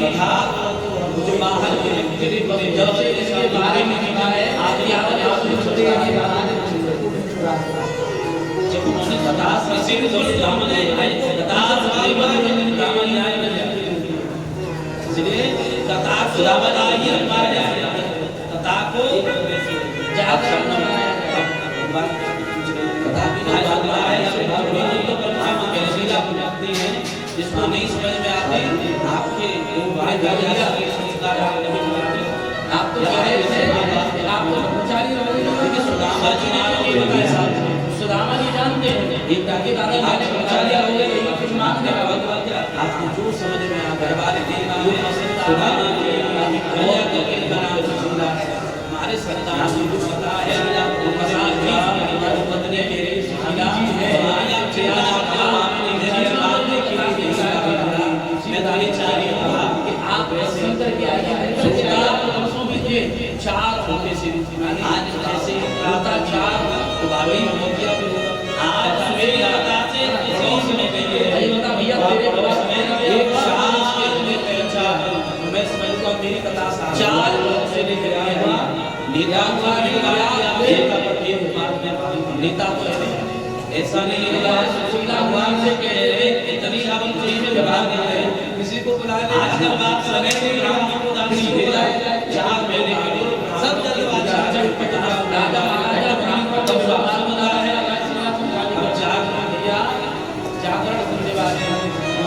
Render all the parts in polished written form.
तथा जो बाहर के जब से इसके बारे में लिखा है आदि जब उन्होंने तथा इसी सामने तथा इसलिए तथा सुदामादाई तथा को जाकर जिसको नहीं समझ में आते आपके आप तो आप तो ब्रह्मचारी सुदामा जी ने सुदामा जी जानते हैं एक दादी दादा मैंने ब्रह्मचारी हो गए कुछ मांगने का आपको जो समझ में आ दरबार देना हमारे संतान को पता है पत्नी मेरे आप सुंदर के आइए 4 होते से आज जैसे प्रातः 4 तो भाभी हो गया आज सवेरे बताते किसी में गई बता भैया तेरे पास में एक शाम के लिए 4 मैं समझता मेरी कथा 4 लोग से लेकर आया नेता को नेता को ऐसा नहीं है सुशीला भगवान से कह रहे इतनी सावन चाहिए जवाब दे रहे किसी को बुला ले आज बात सगे से राम को दानी दे जाए 4 महीने के सब जल्दबाजी राजा महाराजा ब्राह्मण को सवाल बना है अब 4 भैया जागरण करने वाले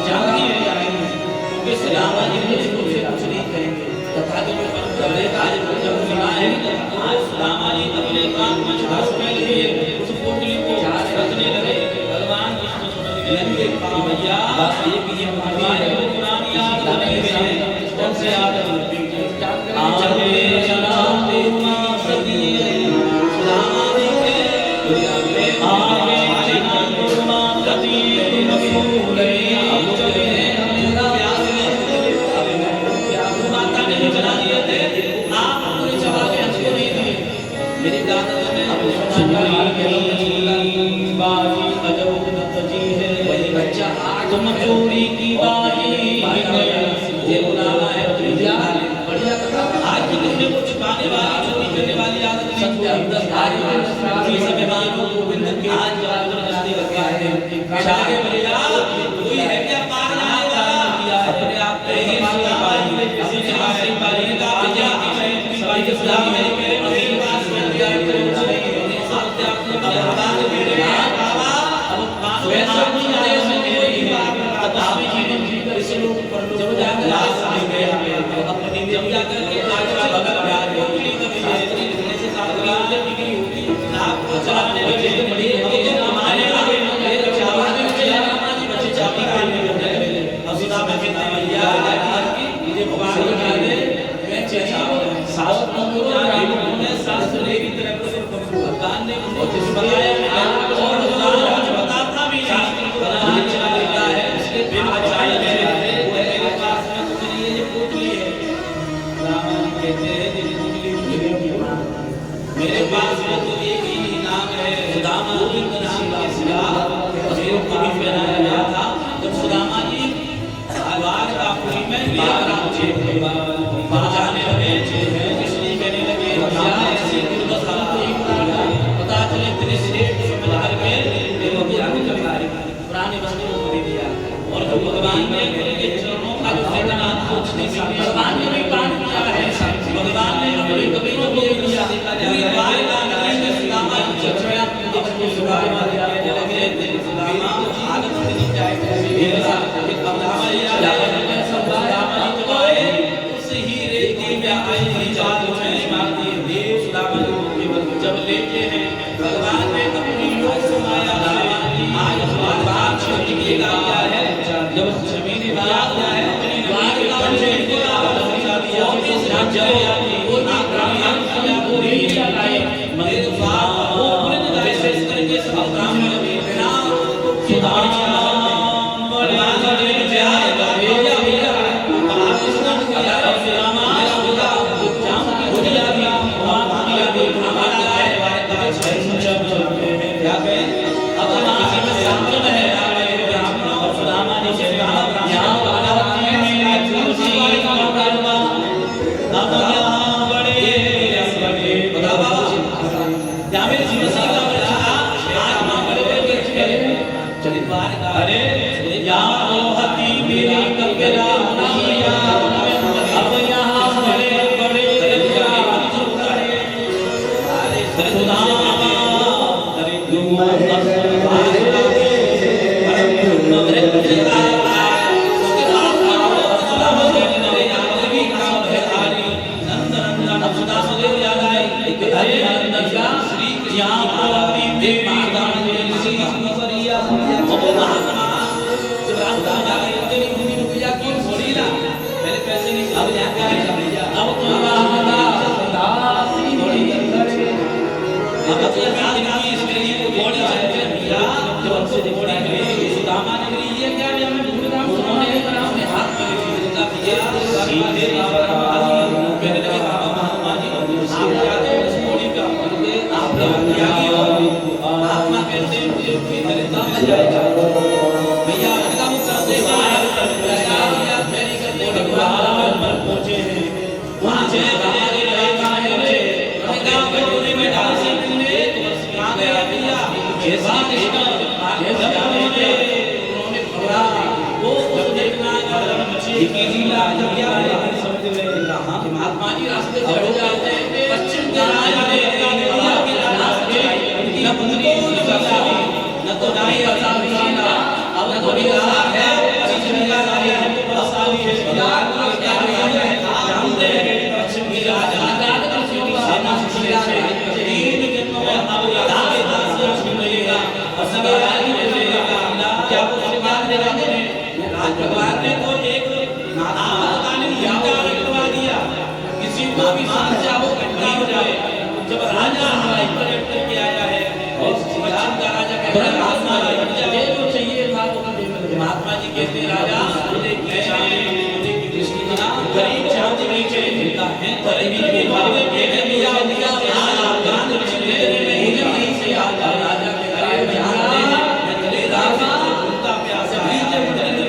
जानती है आएंगे क्योंकि सुदामा जी ने कुछ नहीं कहेंगे तथा जो करे आज जब सुना है आज सुदामा जी अपने काम में छास में लिए उस पोटली को रखने लगे भगवान विष्णु भैया बात ये कि ये भगवान पुरानी याद लगे हैं कौन से याद आगे चलाते सदी सुदामा जी के आगे चलाते गति भूले माता ने बना दिए थे आप पूरे जवाब हमको नहीं दिए मेरे दादा ने बाजी अजब दत्त जी है वही बच्चा तुम चोरी की बाजी ये बुलावा है बढ़िया कथा आज की किसने को छुपाने वाली चोरी करने वाली आदत नहीं आज सब मानो गोविंद के आज जबरदस्ती लग गया है शादी भैया कोई है क्या पार जाने वाला अपने आप पे ही सुना पाई किसी के पास नहीं पाई का भैया सभी के सुना मेरे मेरे पास में दिया है साथ आपने बता दे बाबा अब वैसा नहीं आए कोई बात आप जीवन जी कर इस लोग पर जब जाकर लाश आ गया अपनी जब जाकर के आगे बगल में आ गई शास्त्री जैसे शास्त्री डिग्री होती आप चलाने लगे बड़ी है हमारे आगे ये चावल में रामाजी बच्चे चापी करने लगे अब सुधा में कहता भैया ये भगवान के आगे मैं चाहिए शास्त्र को जाने शास्त्र ले की तरफ से भगवान ने बहुत बताया और बताता भी शास्त्र को बनाने चला देता है इसके बिन बचाए मेरे मेरे पास में कुछ नहीं है ये पोटली है रामाजी कहते हैं तेरी पोटली मेरे पास में तो एक ही नाम है सुदामा जी का नाम के सिवा मेरे को भी पहनाया गया था जब सुदामा जी आवाज काफी में राम जी जाने लगे इसलिए कहने लगे ऐसी दुर्दशा पता चले तेरे श्रेष्ठ समझ करके वो भी आगे चल रहा है पुराने वस्त्रों को दे दिया और जो भगवान ने उनके चरणों का जो वेदना कुछ नहीं भगवान ने भी पान किया है भगवान ने अपने कबीरों को भी दिया पूरी बात का सुदामा चचया अपने सुदामा कहने लगे तेरे सुदामा आदत से नहीं जाएगा ये एक अवधामा ये सुदामा जी तो आए उस हीरे की आई चाल में मारती देव सुदामा जी केवल जब लेते हैं भगवान ने अपनी योग समाया आज बात छोटी की क्या है जब जमीनी बात क्या है अपनी बात का पंचे को समझा दिया इस राज्य वो नाम किया पूरी लगाए मेरे बाप वो अपने विशेष करके सब ब्राह्मण भी बिना सुदामा अब सीधे कहने लगे बाबा महात्मा जी आप जाते हैं इस घोड़ी का आप लोग त्यागी हो। महात्मा कहते हैं मुझे कोई दरिद्र मिल जाएगा भैया लड़का मुझसे मेरी करने के बाद पर पहुंचे हैं वहां से हमारे लड़का है लड़का घोड़े में डाल से तूने कहां गया भैया जैसा कृष्ण उन्होंने पकड़ा वो कुछ देखना की लीला जब क्या है समझ में कहा महात्मा जी रास्ते से हट जाते हैं पश्चिम के रास्ते के रास्ते न पुत्री न तो नाई असावी अब तो विवाह है चिचनिया नारी है बसावी है यार क्या है जानते हैं पश्चिम की आजाद कृष्ण की सेना शिला है तीन जन्मों में अब दास दास मिलेगा और सभी राज मिलेगा क्या वो स्वीकार देगा राज भगवान ने तो एक किसी को भी समस्या हो घटना हो जाए जब राजा हमारे प्रकट करके आया है और पश्चिम का राजा कहता है महात्मा जी हट जाए जो चाहिए था वो महात्मा जी कहते हैं राजा मुझे की चाहिए मुझे की दृष्टि ना गरीब चाहते नहीं चाहिए मिलता है गरीबी के भावे के है दिया दिया गान मुझे नहीं से याद राजा के करे जानते हैं मैं तेरे राजा भूखा प्यासा बीच में तेरे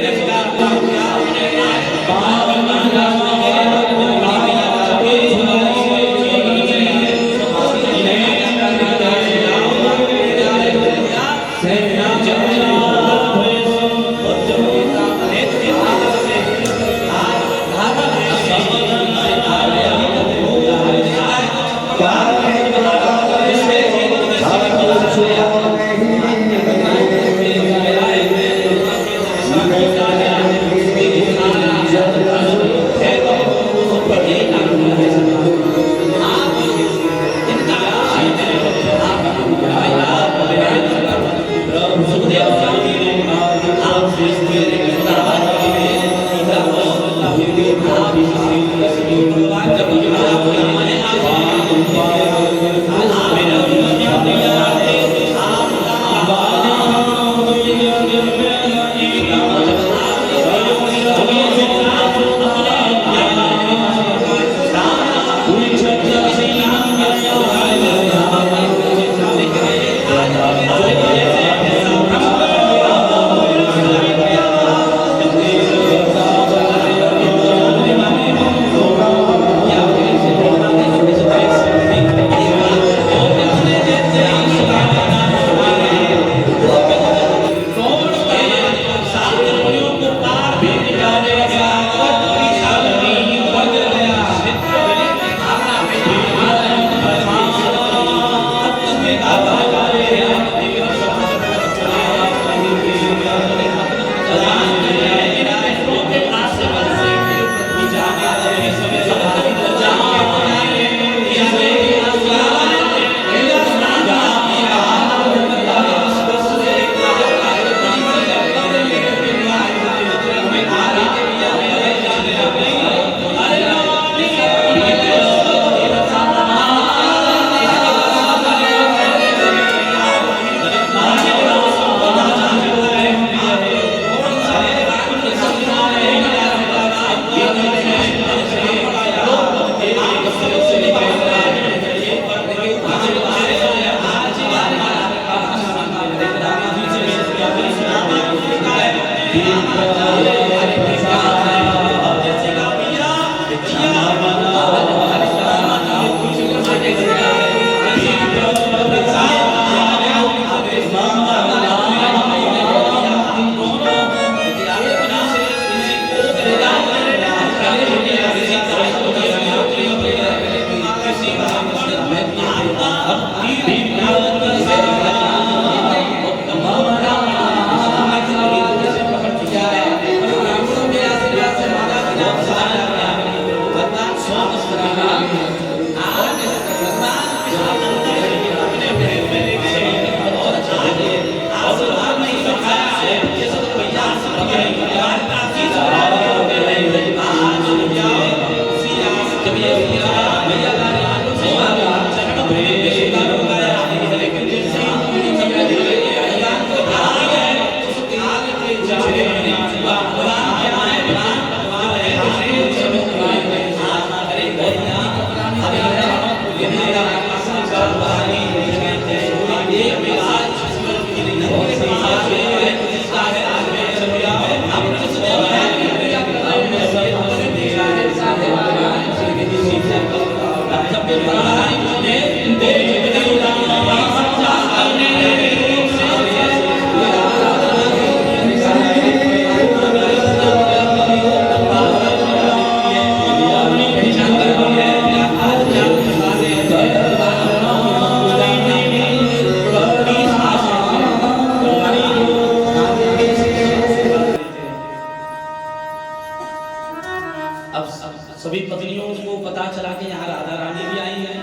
पत्नियों को पता चला कि यहाँ राधा रानी भी आई हैं।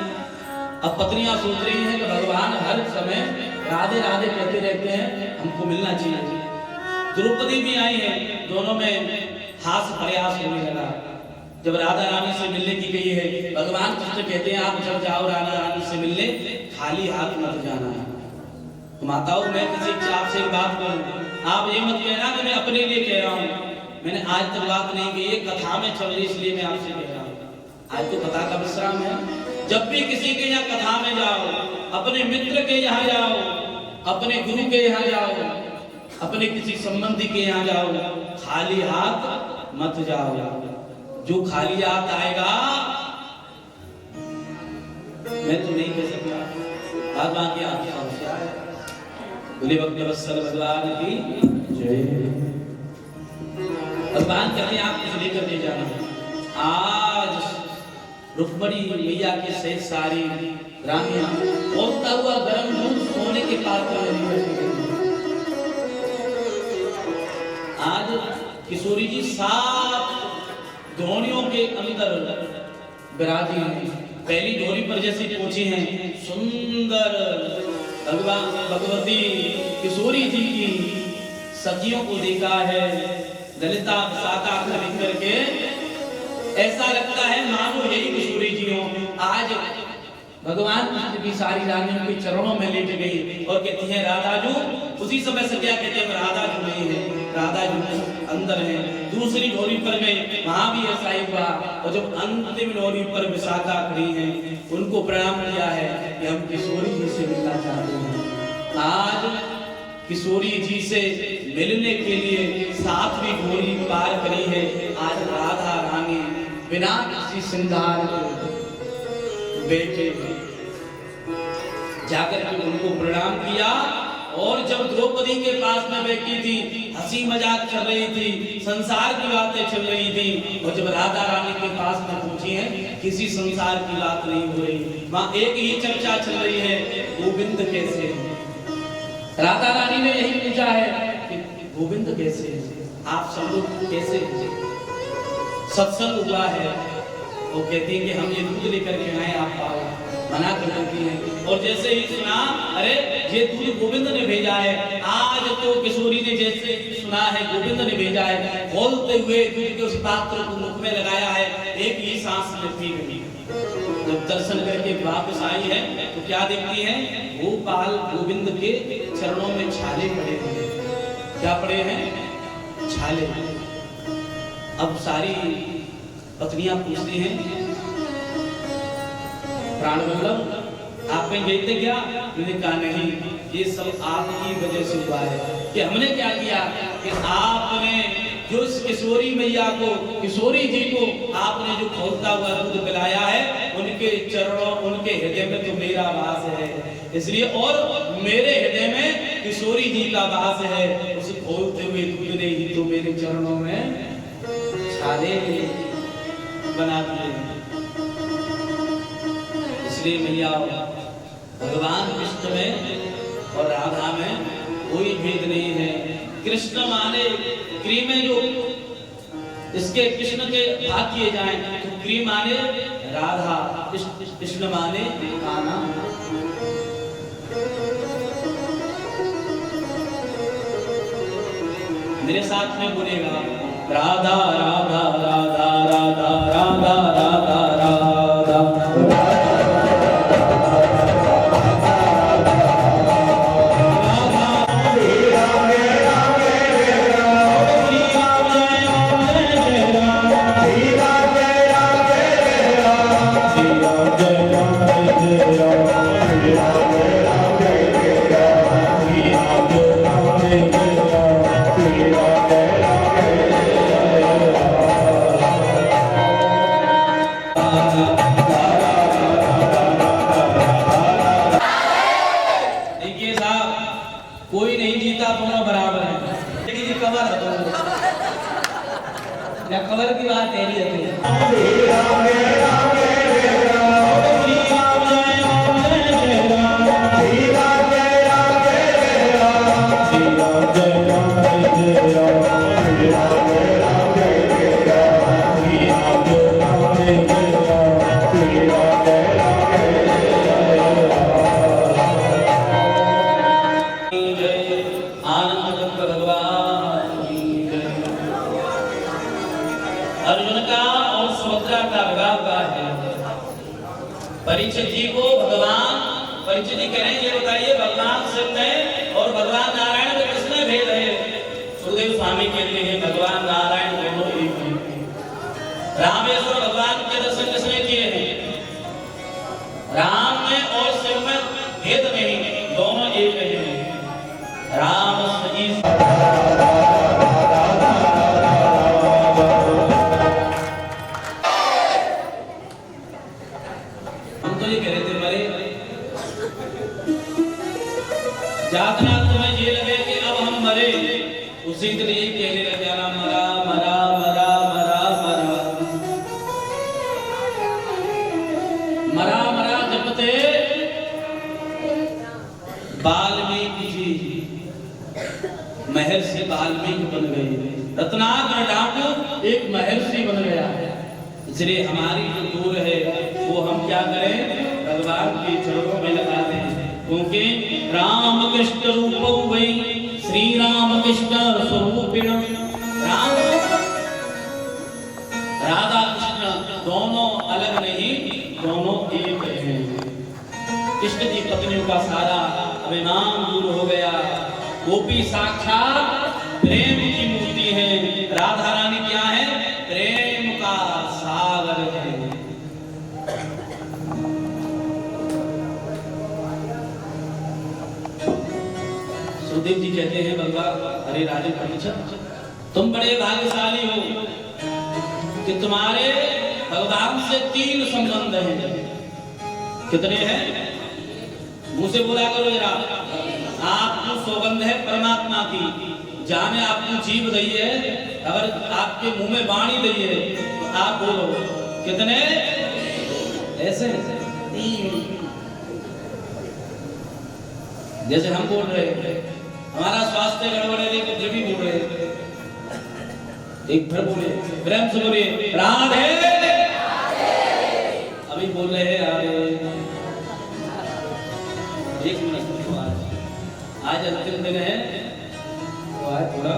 अब पत्नियां सोच रही हैं कि भगवान हर समय राधे राधे कहते रहते हैं, हमको मिलना चाहिए। द्रौपदी भी आई है, दोनों में हास्य प्रयास होने लगा। जब राधा रानी से मिलने की गई है, भगवान कृष्ण कहते हैं आप जब जाओ राधा रानी से मिलने खाली हाथ मत जाना। तो माताओं, मैं किसी आपसे एक बात करूं, आप ये मत कहना कि मैं अपने लिए कह रहा हूं। मैंने आज तक बात नहीं की, ये कथा में चल रही इसलिए मैं आपसे कह रहा हूं। आज तो कथा का विश्राम है। जब भी किसी के यहाँ कथा में जाओ, अपने मित्र के यहाँ जाओ, अपने गुरु के यहाँ जाओ, अपने किसी संबंधी के यहाँ जाओ, खाली हाथ मत जाओ। जो खाली हाथ आएगा मैं तो नहीं कह सकता, बात बाकी आपकी समस्या है। बोले भक्त वत्सल भगवान की जय। भगवान कहते हैं आप कुछ लेकर दे जाना। आज रुक्मणी मैया के सहित सारी रानियां बोलता हुआ गर्म दूध सोने के पात्र में निकल गई। आज किशोरी जी 7 ध्वनियों के अंदर विराजी हैं। पहली ध्वनि पर जैसे पहुंची हैं, सुंदर भगवान भगवती किशोरी जी की सखियों को देखा है, ललिता साता खरीद करके ऐसा लगता है मानो यही किशोरी जी हो। आज भगवान कृष्ण की सारी रानियों के चरणों में लेट गई और कहती है राधा जू। उसी समय से क्या कहते हैं, राधा जू नहीं है, राधा जू अंदर है। दूसरी डोरी पर गए, वहां भी ऐसा ही हुआ। और जब अंतिम डोरी पर विशाखा खड़ी है, उनको प्रणाम किया है कि हम किशोरी जी से मिलना चाहते हैं। आज किशोरी जी से मिलने के लिए 7वीं डोरी पार करी है। आज राधा रानी बिना किसी श्रृंगार के बैठे जाकर के उनको प्रणाम किया। और जब द्रौपदी के पास में बैठी थी, हंसी मजाक चल रही थी, संसार की बातें चल रही थी। और जब राधा रानी के पास में पहुंची हैं, किसी संसार की बात नहीं हो रही, वहां एक ही चर्चा चल रही है, गोविंद कैसे है। राधा रानी ने यही पूछा है कि गोविंद कैसे है, आप सब लोग कैसे हैं। सत्संग हुआ है, वो कहती है कि हम ये दूध लेकर के आए, आप पाओ, मना कर देती है। और जैसे ही सुना, अरे ये दूध गोविंद ने भेजा है। आज तो किशोरी ने जैसे सुना है गोविंद ने भेजा है, बोलते हुए दूध के उस पात्र को मुख में लगाया है, एक ही सांस में पी गई। जब दर्शन करके वापस आई है तो क्या देखती है, गोपाल गोविंद के चरणों में छाले पड़े हैं। क्या पड़े हैं, छाले। अब सारी पत्नियां पूछती हैं, प्राण वल्लभ आप में गए थे क्या। मैंने कहा नहीं, ये सब आपकी वजह से हुआ है। कि हमने क्या किया कि आपने जो इस किशोरी मैया को, किशोरी जी को आपने जो खोलता हुआ दूध पिलाया है, उनके चरणों, उनके हृदय में तो मेरा वास है, इसलिए। और मेरे हृदय में किशोरी जी का वास है। उस खोलते हुए दूध ने ही तो मेरे चरणों में छाले बना दिए। इसलिए मैया भगवान कृष्ण में और राधा में कोई भेद नहीं है। कृष्ण माने क्री में जो इसके कृष्ण के भाग किए जाएं, तो क्री माने राधा, कृष्ण माने कान्हा। मेरे साथ में बोलेगा, राधा राधा राधा राधा राधा राधा राधा। कोई नहीं जीता, दोनों बराबर हैं। लेकिन ये कवर है, या कवर की बात है नहीं है। सुभद्रा का विवाह हुआ है। परीक्षित जी को भगवान, परीक्षित जी कह रहे हैं, ये बताइए भगवान शिव में और भगवान नारायण में किसमें भेद है? सुखदेव स्वामी कहते हैं भगवान नारायण दोनों एक हैं। रामेश्वर भगवान के दर्शन किसने किए हैं? राम में और शिव में भेद नहीं, दोनों एक हैं। राम सजी जातना तुम्हें ये लगे कि अब हम मरे, उसी दिन यही कहने लग जाना मरा मरा मरा मरा मरा मरा मरा जपते वाल्मीकि जी महर्षि वाल्मीकि बन गए। रत्नाकर डाकू एक महर्षि बन गया। इसलिए हमारी जो दूर है वो हम क्या करें? भगवान के चरणों में लगा दें, क्योंकि राम कृष्ण रूपौ वै श्री राम कृष्ण स्वरूपिण। राम राधा कृष्ण दोनों अलग नहीं, दोनों एक हैं। कृष्ण की पत्नियों का सारा अभिमान दूर हो गया। गोपी साक्षात प्रेम की मूर्ति है, राधा रानी क्या है? प्रेम का सागर है। सुखदेव जी कहते हैं भगवान, अरे राजे परीक्षित, तुम बड़े भाग्यशाली हो कि तुम्हारे भगवान से 3 संबंध हैं। कितने हैं? मुंह से बोला करो जरा। आपको सौगंध है परमात्मा की, जाने आपको जीव दी है, अगर आपके मुंह में वाणी दी है तो आप बोलो। कितने? ऐसे 3। जैसे हम बोल रहे हैं, हमारा स्वास्थ्य गड़बड़ है लेकिन जब भी बोल रहे हैं, एक फिर बोले, प्रेम से बोले राधे। अभी बोल रहे हैं एक मिनट, आज अंतिम दिन है तो आज थोड़ा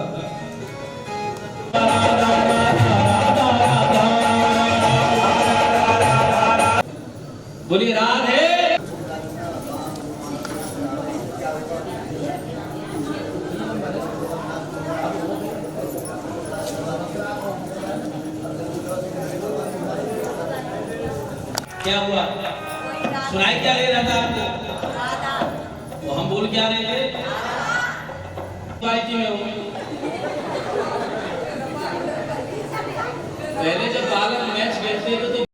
बोलिए राधे। क्या हुआ? सुनाई क्या ले रहा था आपको? वो हम बोल क्या रहे थे? क्वालिटी में हो। पहले जब बालक मैच खेलते थे तो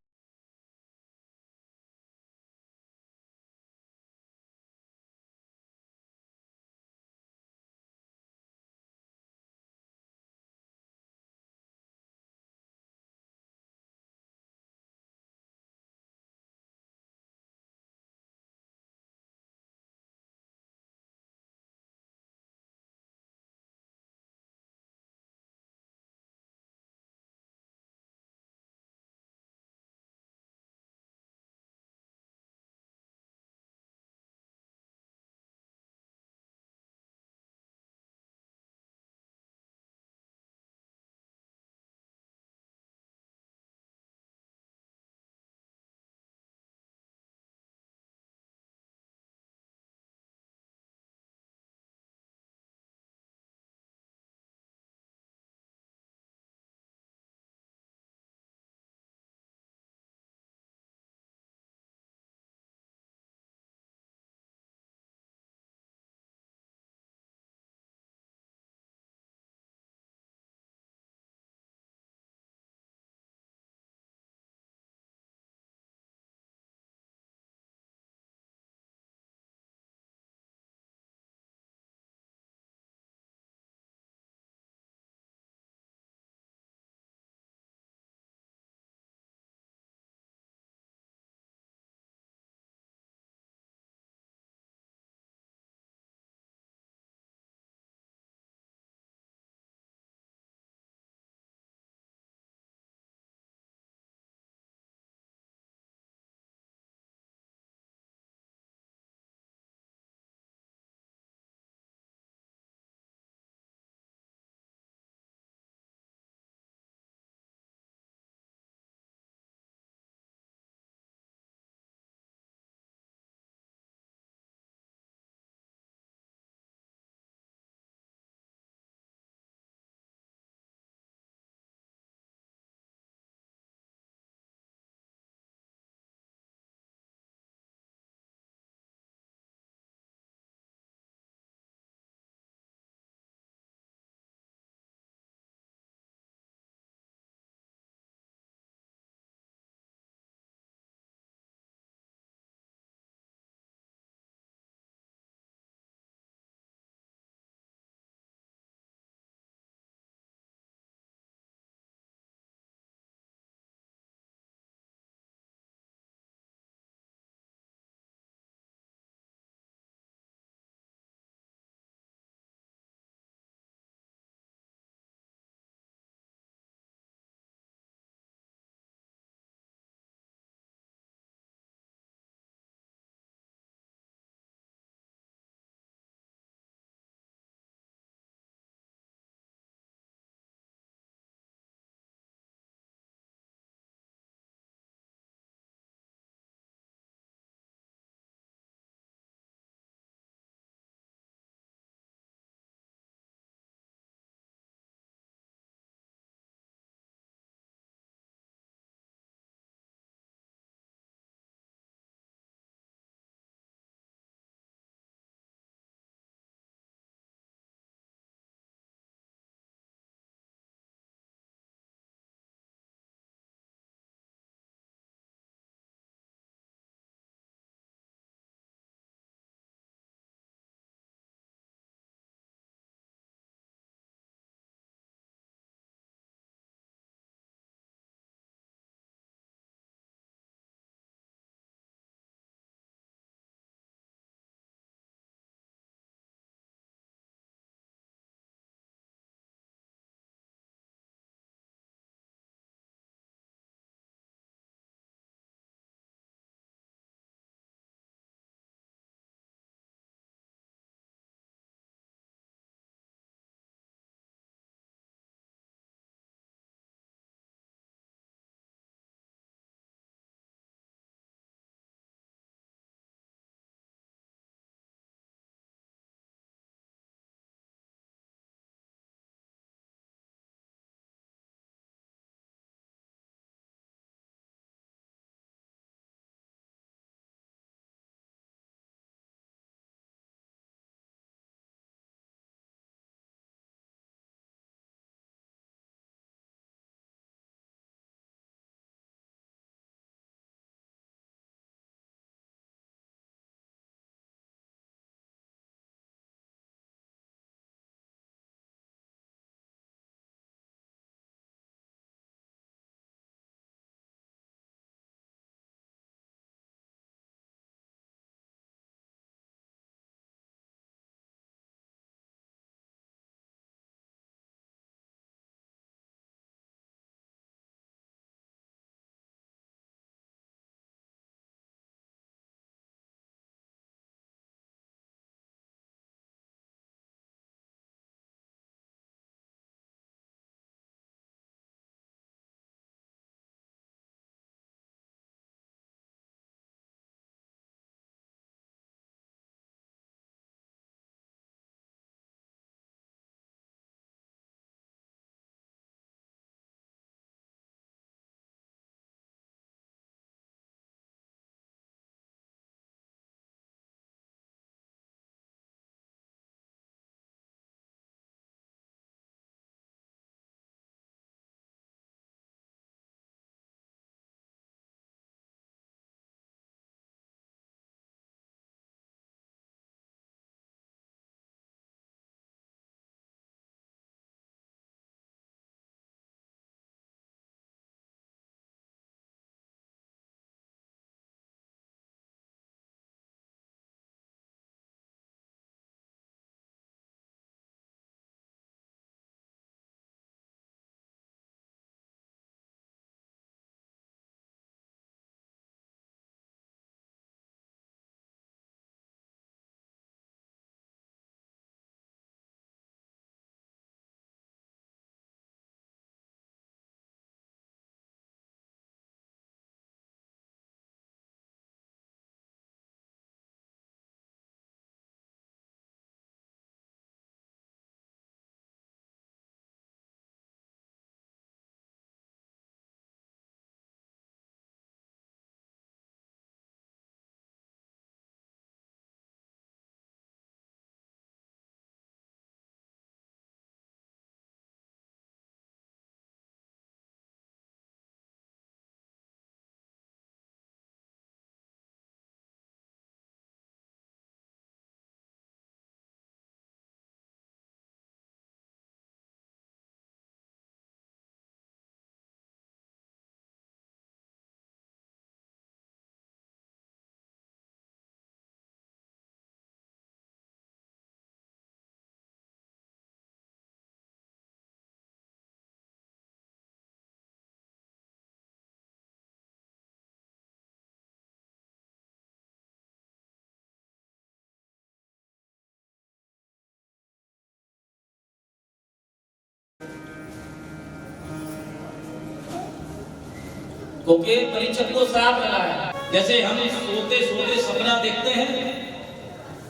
क्योंकि परीक्षित को श्राप लगा है। जैसे हम सोते सोते सपना देखते हैं,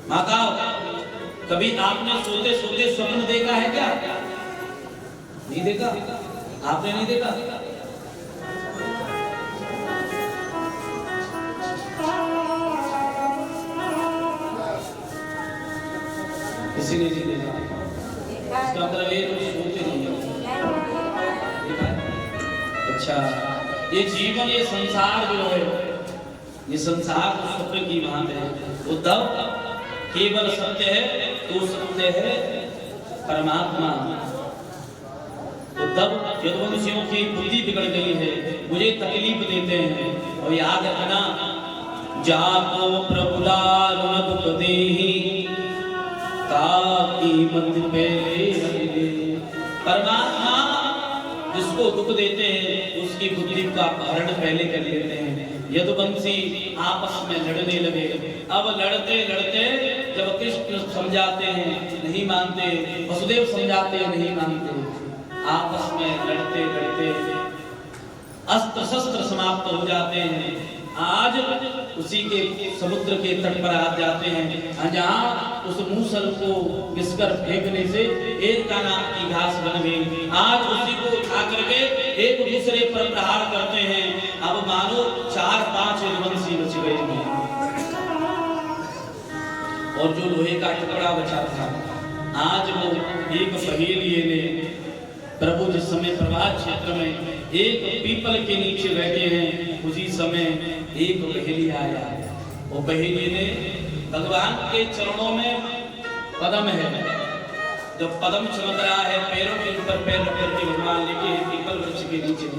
माता कभी आपने सोते सोते स्वप्न देखा है क्या? नहीं देखा? आपने नहीं देखा? किसी ने नहीं देखा? इसका मतलब ये सोते नहीं है। अच्छा, ये जीवन, ये संसार जो है, ये संसार तो स्वप्न की भांति है। उद्धव, केवल सत्य है तो सत्य है परमात्मा। उद्धव, यदुवंशियों की बुद्धि बिगड़ गई है, मुझे तकलीफ देते हैं। और याद रखना, जाको प्रभुलाल दुख देहि ताकि मत पे परमात्मा जिसको दुख देते हैं उसकी बुद्धि का अपहरण पहले कर लेते हैं। यदुवंशी आपस में लड़ने लगे। अब लड़ते लड़ते जब कृष्ण समझाते हैं नहीं मानते, वसुदेव समझाते हैं नहीं मानते, आपस में लड़ते लड़ते अस्त्र शस्त्र समाप्त हो जाते हैं। आज उसी के समुद्र के तट पर आ जाते हैं, जहाँ उस मूसल को घिसकर फेंकने से एक का नाम की घास बन गई। आज उसी को उठा करके एक दूसरे पर प्रहार करते हैं। अब मानो 4-5 यदुवंशी बच गए हैं और जो लोहे का टुकड़ा बचा था, आज वो एक पहेलिए ने प्रभु जिस समय प्रभात क्षेत्र में एक पीपल के नीचे बैठे हैं, उसी समय एक पहेली आया। वो पहेली ने भगवान के चरणों में पद्म है, जब पद्म चमक रहा है, पैरों के ऊपर पैर रख करके भगवान लेके पीपल वृक्ष के नीचे,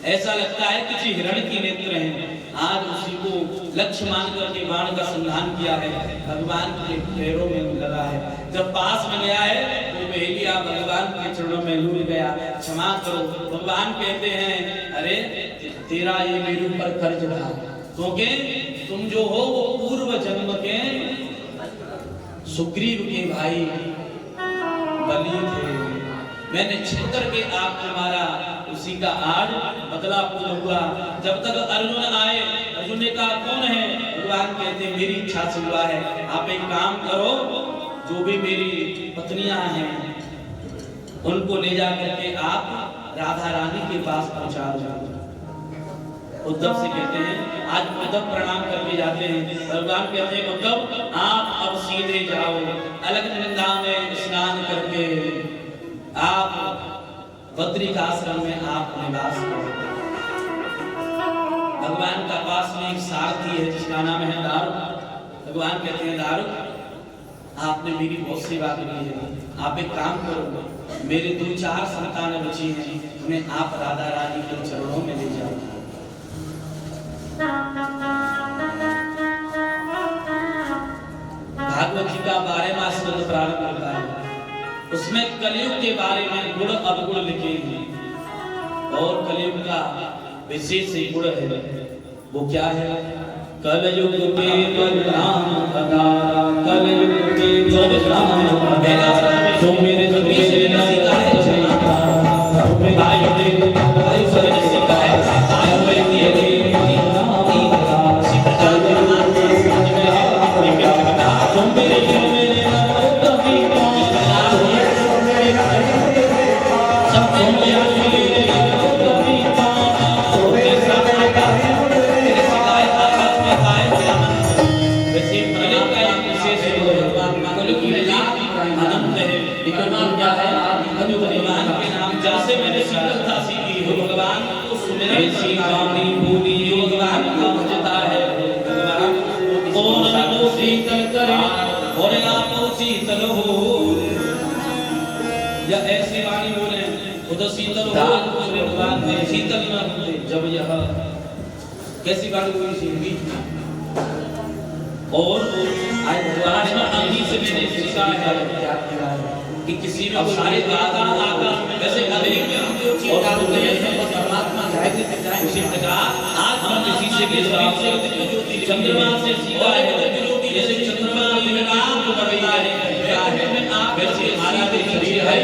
ऐसा लगता है किसी हिरण की नेत्र हैं। आज उसी को लक्ष्य मान करके बाण का संधान किया है, भगवान के पैरों में लगा है। जब पास में गया है तो पहेलिया भगवान के चरणों में लूट गया, क्षमा करो। भगवान कहते हैं, अरे तेरा ये मेरे ऊपर कर्ज था, क्योंकि तुम जो हो वो पूर्व जन्म के सुग्रीव के भाई बलि थे। मैंने छिप करके आपको मारा, उसी का आज बदला पूरा हुआ। जब तक अर्जुन आए, अर्जुन ने कहा कौन है? भगवान कहते हैं मेरी इच्छा से हुआ है। आप एक काम करो, जो भी मेरी पत्नियां हैं उनको ले जा करके आप राधा रानी के पास पहुंचा दो। उद्धव से कहते हैं, आज उद्धव प्रणाम करके जाते हैं। भगवान कहते हैं उद्धव आप अब सीधे जाओ, अलकनंदा में स्नान करके आप बद्रिकाश्रम में आप निवास करो। भगवान का पास में एक सारथी है जिसका नाम है दारुक। भगवान कहते हैं दारुक आपने मेरी बहुत सेवा की है, आप एक काम करो, मेरे 2-4 संतान बची हैं, उन्हें आप राधा रानी के चरणों में ले जाओ। भागवत जी का 12वां स्कंद प्रारंभ होता है, उसमें कलयुग के बारे में गुण अवगुण लिखे हैं और कलयुग का विशेष गुण है, वो क्या है? कलयुग के बलराम अवतारा, कलयुग के बलराम अवतारा, जो मेरे मेरे सीता है भाई दे भाई सर सीता है भाई मेरे तेरे या ऐसी वाणी बोले उधर शीतल हो, भगवान ने शीतल न होते। जब यह कैसी वाणी बोली सी और आज भगवान ने अभी से मैंने सीखा है कि किसी में सारे दादा आका वैसे अनेक जो चीज होते हैं परमात्मा जाएंगे से जाए, उसी प्रकार आज हम किसी से भी ज्योति चंद्रमा से सीखा है, जैसे चंद्रमा में रात को बढ़ता है, आप वैसे हमारा शरीर है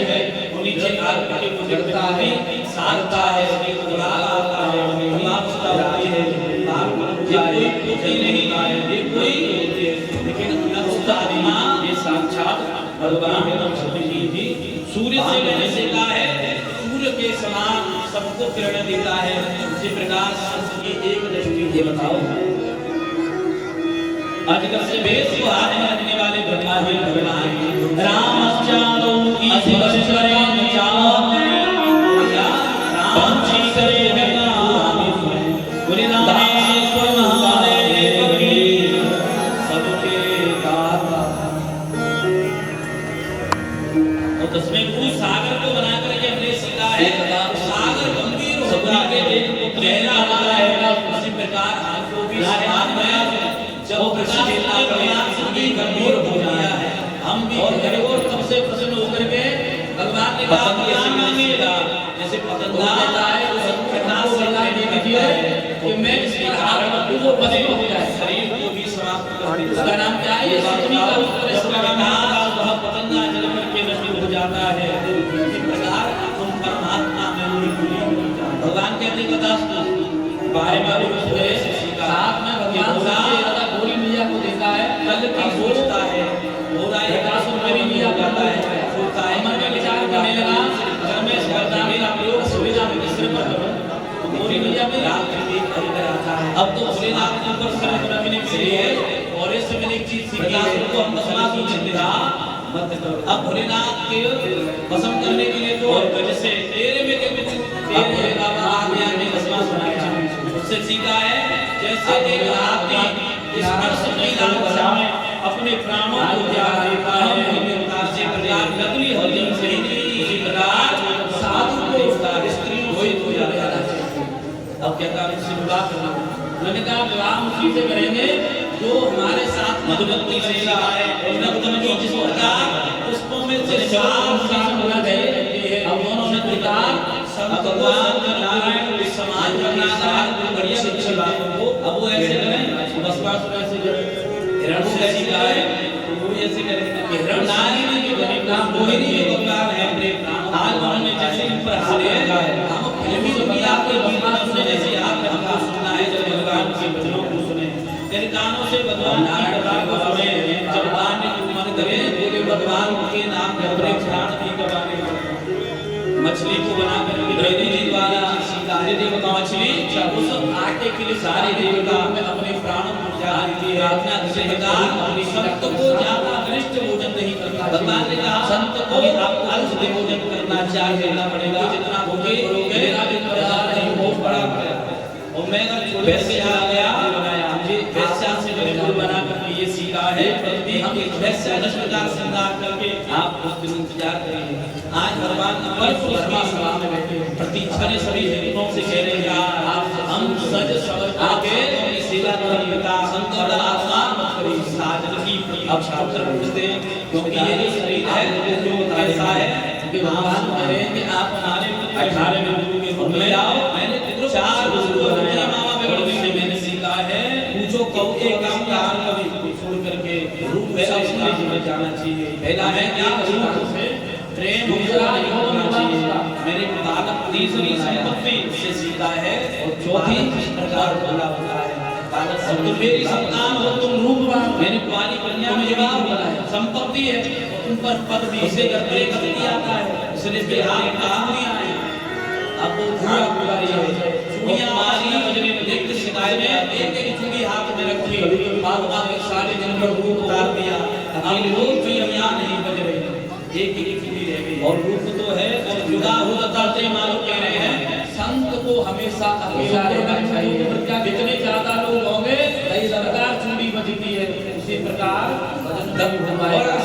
नीचे आग के गुजरता है, साधता है, बुला आता है, मापता है, ये कोई पूछी नहीं है, ये कोई लेकिन अल्लाह ये साक्षात भगवान जी सूर्य से मैंने सीखा है, सूर्य के समान सबको किरण देता है, उसी प्रकार की एक दृष्टि। ये बताओ अजगर से भेद को हाथ में रखने वाले ब्रह्मा ही भगवान राम चालो की शिवश करे चालो राम जी करे बोले रामेश्वर महादेव की सबके दाता। और दसवें गुरु सागर को बना करके हमने सीखा है, सागर गंभीर होता है, गहरा होता है, उसी प्रकार आपको भी साथ में जब गंभीर हो गया है, हम भी और तब से प्रसन्न होकर के भगवान ने कहा जैसे पतंगा देता है कि मैं इसकी वो बदल हो जाए, शरीर को भी समाप्त कर दे। उसका नाम क्या है? वह पतंगा जल करके नष्ट हो जाता है। इसी प्रकार तुम परमात्मा में भगवान कहते बता बारे साथ में भगवान गोरी मैया को देता है, कल की सोचता है, घोड़ा एकाश मेरी मैया करता है, सोचता है, मन में विचार करने लगा अगर मैं स्पर्धा में प्रयोग सुविधा में किससे पर करूं, गोरी मैया में रात में देख कर आता है। अब तो भोलेनाथ के ऊपर शरण रखने के लिए और इस समय एक चीज सीखा को हम बसना की चिंता मत करो। अब भोलेनाथ के भस्म करने के लिए तो और जैसे तेरे में के तेरे बाबा आज्ञा में बसना सुनाया, उससे सीखा है जैसे एक आदमी स्पर्श महिला में अपने प्राणों को त्याग देता है, उसी प्रकार नकली हरिजन से इसी प्रकार साधु को स्त्रियों से हो जाता है। अब क्या काम इससे विवाह करना, मैंने कहा विवाह उसी से करेंगे जो हमारे साथ मधुमती सेवा है, नवदमनी जिस प्रकार पुष्पों में से साफ होना चाहिए। अब दोनों ने प्रकार भगवान नारायण समाज करना बढ़िया अच्छी बात हो। अब वो ऐसे करें बस बात ऐसे करें, हिरण से ऐसी गाय वो ऐसे करें, हिरण नारी की नाम मोहिनी जो भगवान है अपने हाल में जैसे ऊपर हारे हम फिल्मी दुनिया के भगवान सुने जैसे आप हमको सुनना है, जब भगवान के वचनों को सुने तेरे कानों से भगवान की कथा को सुने, जब कान में मन करे बोले भगवान के नाम में अपने प्राण भी गवाने। मछली को बना करके देवी जी द्वारा सारे देवता मछली उस आटे के लिए सारे देवता में अपने प्राणों को त्याग दिए। प्रार्थना से अपनी संत को ज्यादा श्रेष्ठ भोजन नहीं करना। भगवान ने कहा संत को आपको अल्प भोजन करना चाहिए, पड़ेगा जितना भोगे नहीं बहुत बड़ा और मैं अगर वैसे आ गया वैसा से मैंने गुरु बना करके ये सीखा है, प्रति हम एक वैसा नष्टकार श्रृंगार करके आप उस दिन इंतजार करिए। आज भगवान सभा में बैठे प्रतीक्षा ने सभी हिंदुओं से कह रहे हैं आप हम सज सवज आके सेवा करिएगा, संकट आसान मत करिए, साजन की अब छात्र पूछते हैं क्योंकि ये जो शरीर है वो जो ऐसा है कि भगवान कह रहे हैं कि आप हमारे 18 बिंदु के रूप में आओ। मैंने 4 बिंदु मामा बेगम से मैंने सीखा है, पूछो कब एक काम कार कभी छोड़ करके रूप वैसा इसलिए जीवन जाना चाहिए। पहला है क्या रूप से प्रेम दूसरा होना चाहिए, मेरे बालक तीसरी संपत्ति से सीखा है और चौथी इस प्रकार बोला होता है बालक सब मेरी संतान हो तुम रूपवान, मैंने कुंवारी कन्या में जवाब बोला है संपत्ति है तुम पर पद भी इसे करते कभी आता है, इसलिए बिहार कहानियां हैं। अब वो पूरा ये चूड़ियां मारी बजने देख के शिकायत में एक एक चूड़ी हाथ में रखी, बाबा के सारे दिन पर रूप उतार दिया, अब रूप भी यहाँ नहीं बज रही, एक एक चूड़ी रह गई और रूप तो है और जुदा हो जाते मालूम कह रहे हैं संत को हमेशा अकेला रहना चाहिए। कितने ज्यादा लोग होंगे कई सरकार चूड़ी बजती है, उसी प्रकार और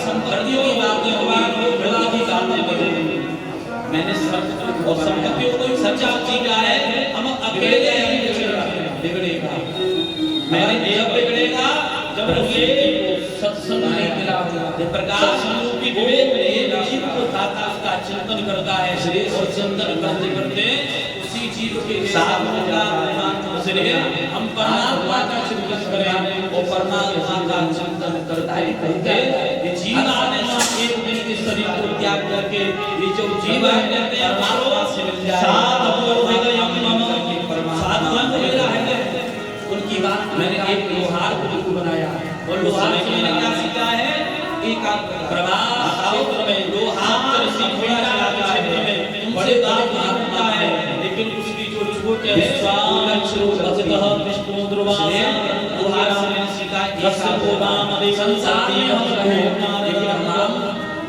संपत्तियों की बातें भगवान को खुदा की बातें बजेगी। मैंने और संपत्तियों को सच्चा सीखा है, हम अकेले बिगड़ेगा, मैंने जब बिगड़ेगा जब मुझे सत्संग नहीं मिला होगा। प्रकाश स्वरूप की विवेक में जीव को दाता उसका चिंतन करता है, श्रेष्ठ और चिंतन करते करते उसी जीव के साथ होगा हम परमात्मा का चिंतन करें और परमात्मा का चिंतन करते करते ये जीवन आने एक दिन के शरीर को त्याग करके ये जो जीवन कहते हैं हमारो साथ अभोगयम मम साधन मेरा है। उनकी बात मैंने एक लोहार को बनाया और लोहार से मैंने क्या सीखा है एकाग्रता प्रवाह क्षेत्र में लोहार सिंहरा क्षेत्र में बड़े बड़े महात्मा है लेकिन उसकी जो छोटे है स्वालक्ष्य बचतः विष्णु ध्रुवाम लोहार से मैंने सीखा संसार में हम लेकिन हम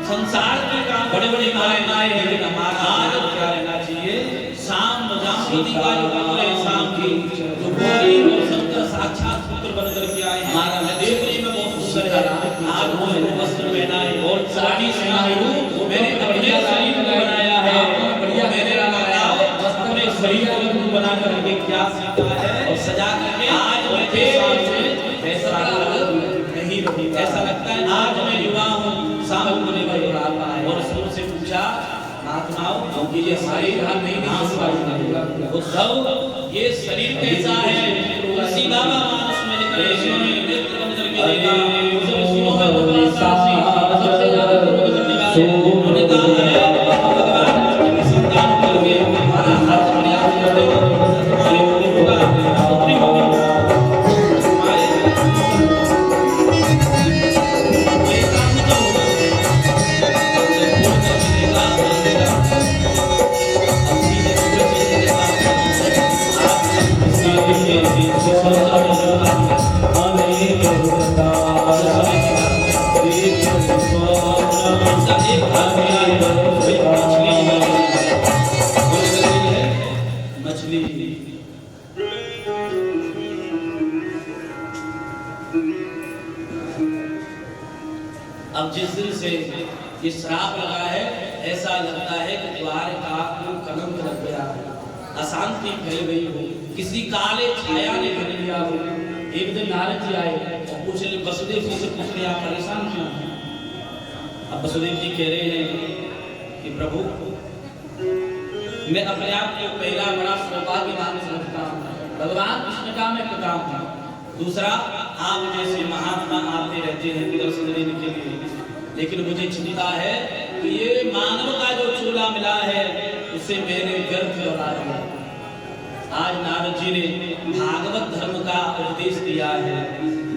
संसार के काम बड़े बड़े मायनाएं हैं लेकिन हमारा क्या रहना चाहिए शाम जामवती का जो पुत्र है शाम की जो गौरी और शंकर साक्षात पुत्र बनकर के आए हमारा देखने में बहुत सुंदर है आज मैंने वस्त्र पहना है और साड़ी पहनाई हूं मैंने अपने शरीर को बनाया है बढ़िया मैंने लगाया अपने शरीर को बना करके क्या सीखा है और सजा करके आज बैठे सामने ऐसा नहीं रही ऐसा लगता है आज मैं युवा हूं शाम होने का आता है और शुरू से पूछा महात्माओं क्योंकि ये हमारे घर नहीं वो सब ये शरीर कैसा है तुलसी बाबा मानस में निकले नेत्र बंद करके देखा सब शिवों में भगवान सासी सबसे ज्यादा क्रोध करने वाले उन्होंने कहा है भगवान की संतान करके हमारा हाथ प्रयास करते हो हमारे होगा पुत्री होगी अब जिस दिन से ये श्राप लगा है ऐसा लगता है कि द्वारका को कलंक लग गया है अशांति फैल गई हो किसी काले छाया ने घेर लिया हो। एक दिन नारद जी आए और पूछे वसुदेव जी से पूछ रहे आप परेशान क्यों हैं। अब वसुदेव जी कह रहे हैं कि प्रभु मैं अपने आप को पहला बड़ा सौभाग्यवान समझता हूँ भगवान कृष्ण का मैं पिता हूँ दूसरा आप जैसे महात्मा आते रहते हैं दर्शन देने के लिए लेकिन मुझे चिंता है कि ये मानव का जो चूल्हा मिला है उसे मैंने व्यर्थ लगा दिया। आज नारद जी ने भागवत धर्म का उपदेश दिया है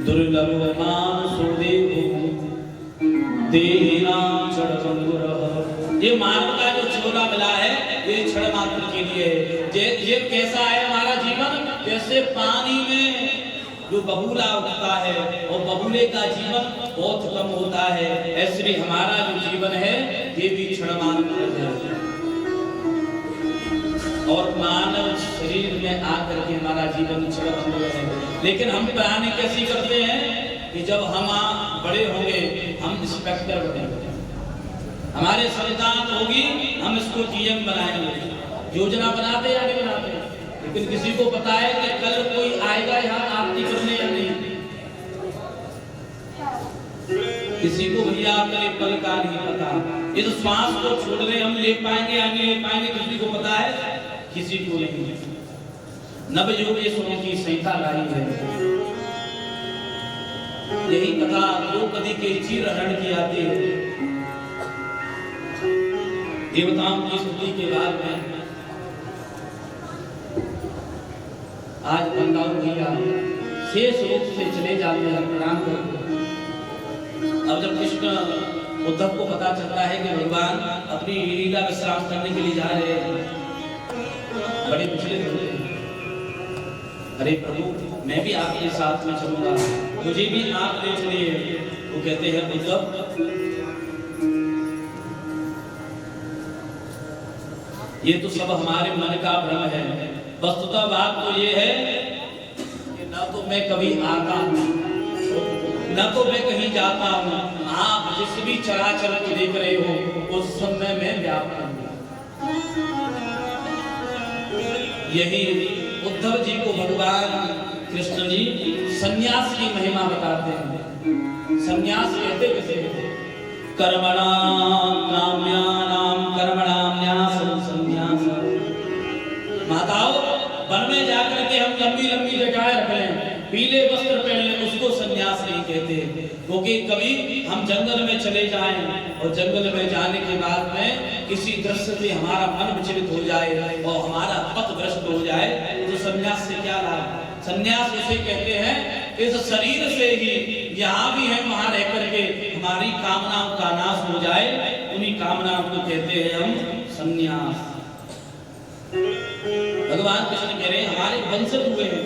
दुर्लभ मानसो देवो देहिनाम क्षणभंगुरः ये मानव का जो चूल्हा मिला है ये क्षण मात्र के लिए है। ये कैसा है हमारा जीवन जैसे पानी में जो बबूला उठता है और बबूले का जीवन बहुत कम होता है ऐसे भी हमारा जो जीवन है ये भी क्षण मात्र है और मानव शरीर में आकर के हमारा जीवन क्षण मात्र है। लेकिन हम प्लानिंग कैसी करते हैं कि जब हम बड़े होंगे हम इंस्पेक्टर बनेंगे हमारे संतान होगी हम इसको जीएम बनाएंगे योजना बनाते या नहीं बनाते लेकिन किसी को पता है कि कल कोई आएगा यहाँ आरती करने या नहीं किसी को भैया अपने पल का नहीं पता इस श्वास को छोड़ने हम ले पाएंगे या नहीं ले पाएंगे किसी को पता है किसी को नहीं। नवयोगेश्वरों की संहिता लाई है यही कथा द्रौपदी के चीरहरण की आती है देवताओं की स्तुति के बाद में आज बंदाऊ भैया शेष रूप से चले जाते हैं प्रणाम करके। अब जब कृष्ण उद्धव को पता चलता है कि भगवान अपनी लीला विश्राम करने के लिए जा रहे हैं बड़े विचलित होते हैं अरे प्रभु मैं भी आपके साथ में चलूंगा मुझे भी आप ले चलिए। वो कहते हैं उद्धव ये तो सब हमारे मन का भ्रम है वस्तुतः बात तो ये है कि न तो मैं कभी आता हूँ न तो मैं कहीं जाता हूँ आप जिस भी चराचर को देख रहे हो उस समय में व्याप्त हूँ। यही उद्धव जी को भगवान कृष्ण जी संन्यास की महिमा बताते हैं। संन्यास कहते कैसे कर्मणाम काम्यानाम कर्मणाम न्यासं संन्यासः। माताओं वन में जाकर के हम लंबी लंबी जटाएं रख लें पीले वस्त्र पहन ले उसको सन्यास नहीं कहते। क्योंकि कभी हम जंगल में चले जाएं और जंगल में जाने के बाद में किसी दृश्य से हमारा मन विचलित हो जाए और हमारा पथ भ्रष्ट हो जाए तो सन्यास से क्या लाभ। सन्यास उसे कहते हैं इस शरीर से ही यहाँ भी है वहां रह करके हमारी कामनाओं का नाश हो जाए, उन्हीं कामनाओं को कहते हैं हम सन्यास। भगवान कृष्ण कह रहे हैं हमारे वंशज हुए हैं,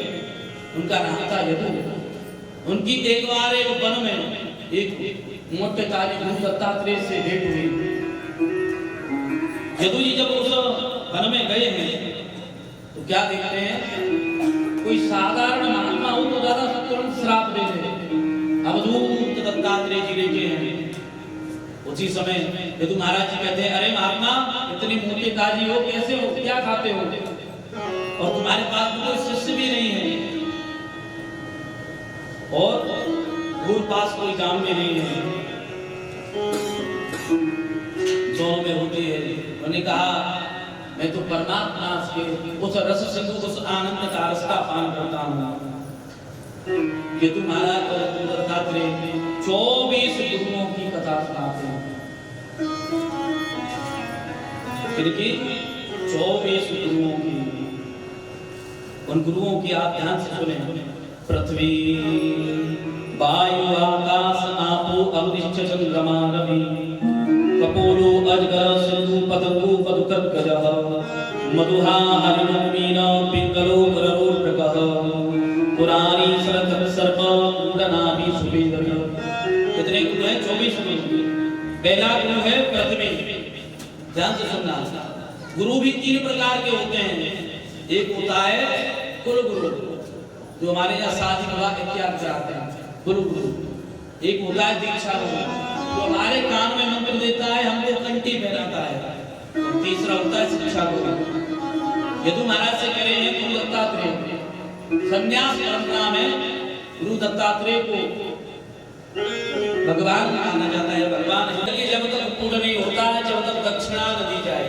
उनका नाम था यदु। उनकी एक बार एक वन में एक मोटे ताजी गुरु दत्तात्रेय से भेंट हुई। यदु जी जब उस वन में गए हैं तो क्या देखते हैं, कोई साधारण महात्मा हो तो ज्यादा तुरंत श्राप दे दे, अवधूत दत्तात्रेय जी लेके हैं। उसी समय यदु महाराज जी कहते हैं अरे महात्मा इतनी मोटी ताजी हो, कैसे हो, क्या खाते हो, और तुम्हारे पास कोई शिष्य भी नहीं है और दूर पास कोई काम भी नहीं है, दोनों में होती है। उन्होंने कहा मैं तो परमात्मा के उस रस सिंधु उस आनंद का रस का पान करता हूँ। ये तुम्हारा दत्तात्रेय 24 गुरुओं की कथा सुनाते हैं, क्योंकि 24 गुरुओं की, उन गुरुओं की आप ध्यान से सुने। पृथ्वी वायु आकाश आपो अग्निश्च चंद्रमा रवि कपोलो अजगर सिंधु पदगु पदुकर्कजः मधुहा हरिणो मीनो पिंगलो गरुड़कः पुरारी सरथ सर्प उड़नाभि सुपेंद्र। कितने गुरु हैं? 24 गुरु। पहला गुरु है पृथ्वी, ध्यान से सुनना। गुरु भी 3 प्रकार के होते हैं। एक होता है कुल गुरु जो हमारे यहाँ शादी विवाह इत्यादि कराते हैं, कुल गुरु। एक होता है दीक्षा गुरु जो हमारे कान में मंत्र देता है, हमको कंठी पहनाता है। तीसरा होता है शिक्षा गुरु। यदु महाराज से कह रहे हैं गुरु दत्तात्रेय संन्यास परंपरा में गुरु दत्तात्रेय को भगवान माना जाता है। भगवान है जब तक पूर्ण नहीं होता है, जब तक दक्षिणा न दी जाए।